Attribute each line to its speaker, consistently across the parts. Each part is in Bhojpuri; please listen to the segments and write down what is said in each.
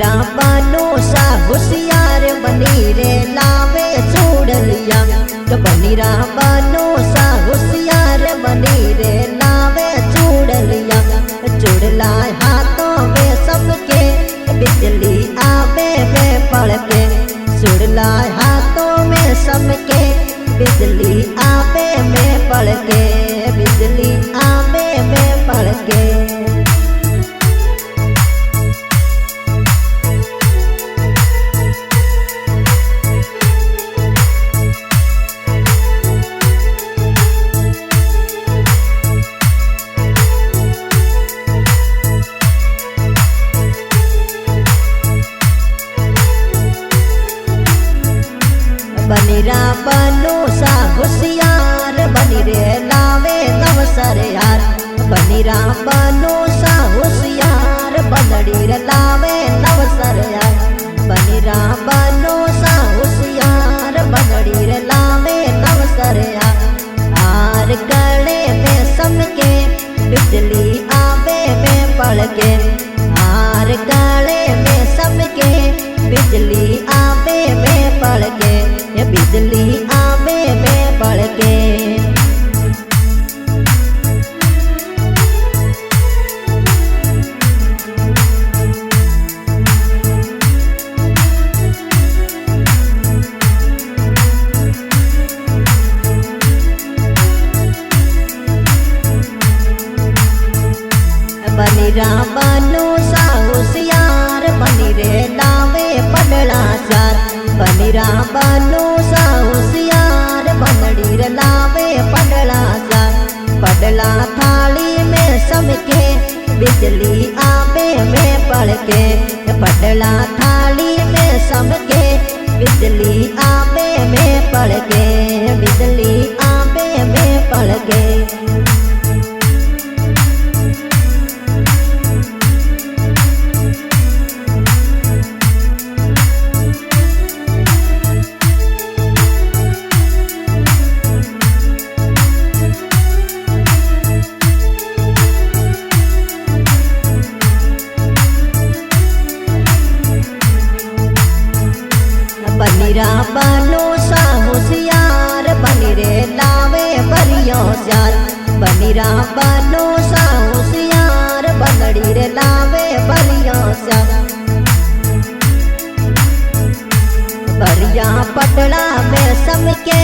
Speaker 1: बनीरा बनो सा होशियार बनी रे लावे चूड़लिया। बनीरा बनो सा होशियार बनी रे लावे चूड़लिया। चूड़ला हाथों में सबके बिजली आवे में पड़ के। चूड़ला हाथों में सबके बिजली आवे में पड़ के। बिजली आवे में पड़ के। बनीरा बनो सा होशियार बनी रे लावे नवसर यार। बनीरा बनो सा होशियार बनड़ी रे लावे नवसर यार। बनीरा बनो सा होशियार बनड़ी रे लावे नवसर यार। हार गले में समके बिजली आवे में पड़ के। हार गले में समके बिजली आवे में पड़ के। बिजली आवे में पड़ के। बनीरा बनो सा होशियार बनी रे लावे पडला चार। बनीरा बनो सा होशियार बनड़ी रे लावे पडला चार। पडला थाली में सबके बिजली आवे में पड़ के। पडला थाली में सबके बिजली आवे में पड़ के। बिजली आवे में पड़ के। बनीरा बनो सा होशियार बनी रे लावे बरियों चार। बनीरा बनो सा होशियार बनड़ी रे लावे बरियों चार। बरिया पटला में सबके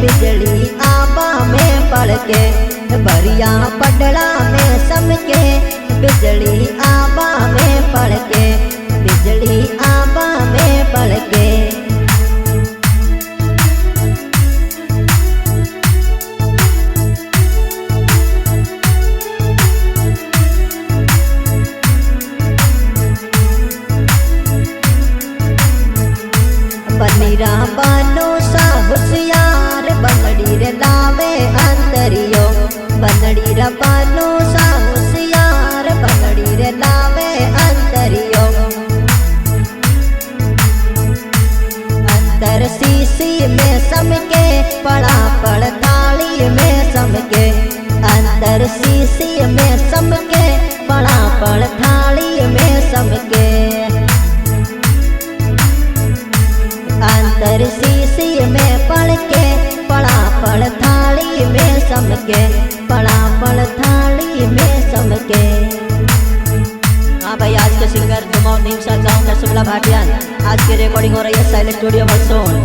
Speaker 1: बिजली आवा में पड़ के। बरिया पटला में सबके बिजली आवा में पड़ के। बिजली आवा में पड़ के। बनीरा बनो सा होशियार बनड़ी रे लावे अंतरियो। बनड़ी रा बनो सा होशियार बनड़ी रे लावे अंतरियो। अंतर शीशी में समके पड़ा पड़ थाली में समके। अंतर शीशी में समके पड़ा पड़ थाली में समके। अंतर शीशी में पड़ के पड़ा पड़ थाली में समके। पड़ा पड़ थाली में समके। हाँ भाई, आज के सिंगर दुमौन हिमसा गाँव का शुक्ला भाटिया। आज की रिकॉर्डिंग हो रही है साइलेंट स्टूडियो बरसोन।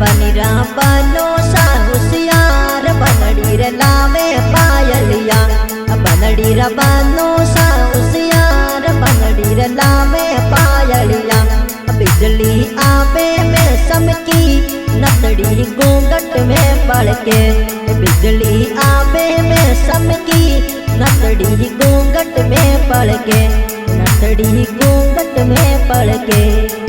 Speaker 1: बनीरा बनो सा होशियार बनड़ी रे लावे पायलिया। बनड़ी रा बनो सा होशियार बनड़ी रे लावे पायलिया। बिजली आवे में समकी नतड़ी घूंघट में पड़ के। बिजली आवे में समकी नतड़ी घूंघट में पड़ के। नतड़ी घूंघट में पड़ के।